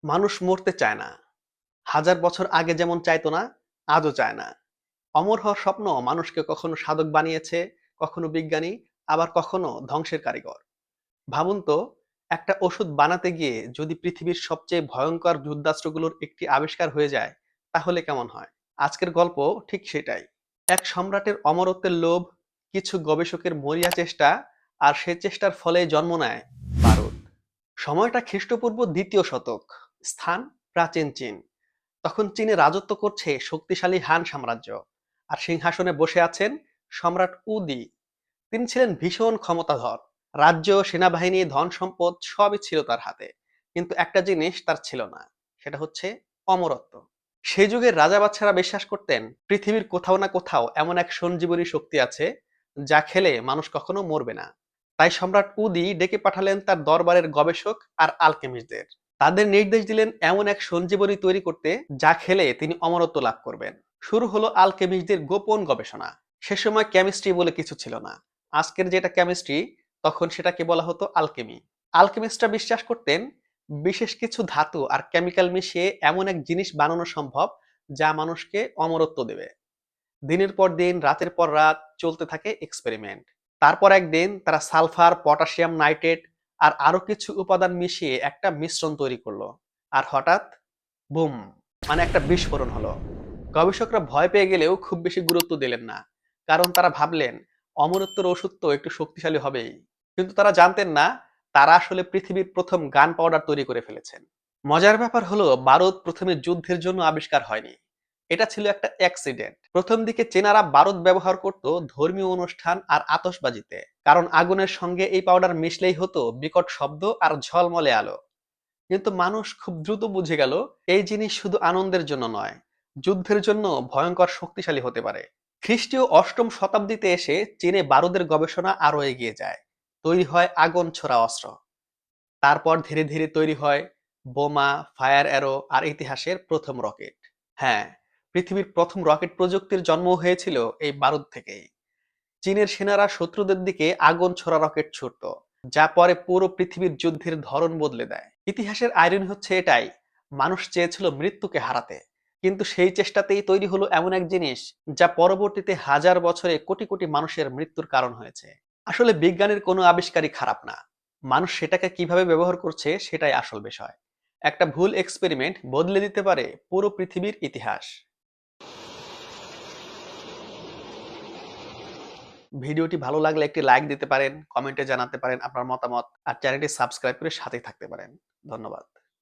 মানুষ মরতে চায় না। হাজার বছর আগে যেমন চাইতো না, আজও চায় না। অমর হওয়ার স্বপ্ন মানুষকে কখনো সাধক বানিয়েছে, কখনো বিজ্ঞানী, আবার কখনো ধ্বংসের কারিগর। ভাবুন তো, একটা ওষুধ বানাতে গিয়ে যদি পৃথিবীর সবচেয়ে ভয়ঙ্কর যুদ্ধাস্ত্রগুলোর একটি আবিষ্কার হয়ে যায়, তাহলে কেমন হয়? আজকের গল্প ঠিক সেটাই। এক সম্রাটের অমরত্বের লোভ, কিছু গবেষকের মরিয়া চেষ্টা, আর সে চেষ্টার ফলে জন্ম নেয় বারুদ। সময়টা খ্রিস্টপূর্ব ২য় শতক। স্থান প্রাচীন চীন। তখন চীনে রাজত্ব করছে শক্তিশালী হান সাম্রাজ্য। আর সিংহাসনে বসে আছেন সম্রাট উদি। তিনি ছিলেন ভীষণ ক্ষমতাধর। রাজ্য, সেনাবাহিনী, ধন সম্পদ সবই ছিল তার হাতে। কিন্তু একটা জিনিস তার ছিল না, সেটা হচ্ছে অমরত্ব। সেই যুগের রাজা বাদশারা বিশ্বাস করতেন পৃথিবীর কোথাও না কোথাও এমন এক সঞ্জীবনী শক্তি আছে যা খেলে মানুষ কখনো মরবে না। তাই সম্রাট উদি ডেকে পাঠালেন তার দরবারের গবেষক আর আলকেমিস্টদের। তাদের নির্দেশ দিলেন এমন এক সঞ্জীবনী তৈরি করতে যা খেলে তিনি অমরত্ব লাভ করবেন। শুরু হলো আলকেমিস্টদের গোপন গবেষণা। সে সময় কেমিস্ট্রি বলে কিছু ছিল না। আজকের যেটা কেমিস্ট্রি, তখন সেটাকে বলা হতো আলকেমি। আলকেমিস্টরা বিশ্বাস করতেন বিশেষ কিছু ধাতু আর কেমিক্যাল মিশিয়ে এমন এক জিনিস বানানো সম্ভব যা মানুষকে অমরত্ব দেবে। দিনের পর দিন, রাতের পর রাত চলতে থাকে এক্সপেরিমেন্ট। তারপর একদিন তারা সালফার, পটাশিয়াম নাইট্রেট আর আরো কিছু উপাদান মিশিয়ে একটা মিশ্রণ তৈরি করলো। আর হঠাৎ বুম, মানে একটা বিস্ফোরণ হলো। গবেষকরা ভয় পেয়ে গেলেও খুব বেশি গুরুত্ব দিলেন না, কারণ তারা ভাবলেন অমরত্বের ওষুধ তো একটু শক্তিশালী হবেই। কিন্তু তারা জানতেন না তারা আসলে পৃথিবীর প্রথম গান পাউডার তৈরি করে ফেলেছেন। মজার ব্যাপার হলো, বারুদ প্রথমে যুদ্ধের জন্য আবিষ্কার হয়নি। এটা ছিল একটা অ্যাক্সিডেন্ট। প্রথম দিকে চীনারা বারুদ ব্যবহার করত ধর্মীয় অনুষ্ঠান আর আতশবাজিতে, কারণ আগুনের সঙ্গে এই পাউডার মিশলেই হতো বিকট শব্দ আর ঝলমলে আলো। কিন্তু মানুষ খুব দ্রুত বুঝে গেল এই জিনিস শুধু আনন্দের জন্য নয়, যুদ্ধের জন্য ভয়ঙ্কর শক্তিশালী হতে পারে। খ্রিস্টীয় ৮ম শতাব্দীতে এসে চীনে বারুদের গবেষণা আরো এগিয়ে যায়। তৈরি হয় আগুন ছোড়া অস্ত্র। তারপর ধীরে ধীরে তৈরি হয় বোমা, ফায়ার অ্যারো আর ইতিহাসের প্রথম রকেট। হ্যাঁ, পৃথিবীর প্রথম রকেট প্রযুক্তির জন্ম হয়েছিল এই বারুদ থেকেই। চীনের সেনারা শত্রুদের দিকে আগুন ছোড়া রকেট ছুড়ত, যা পরে পুরো পৃথিবীর যুদ্ধের ধরন বদলে দেয়। ইতিহাসের আইরনি হচ্ছে এটাই, মানুষ চেয়েছিল মৃত্যুকে হারাতে, কিন্তু সেই চেষ্টাতেই তৈরি হলো এমন এক জিনিস যা পরবর্তীতে হাজার বছরে কোটি কোটি মানুষের মৃত্যুর কারণ হয়েছে। আসলে বিজ্ঞানের কোনো আবিষ্কারই খারাপ না, মানুষ সেটাকে কিভাবে ব্যবহার করছে সেটাই আসল বিষয়। একটা ভুল এক্সপেরিমেন্ট বদলে দিতে পারে পুরো পৃথিবীর ইতিহাস। ভিডিওটি ভালো লাগলে একটি লাইক দিতে পারেন, কমেন্টে জানাতে পারেন আপনার মতামত, আর চ্যানেলটি সাবস্ক্রাইব করে সাথেই থাকতে পারেন। ধন্যবাদ।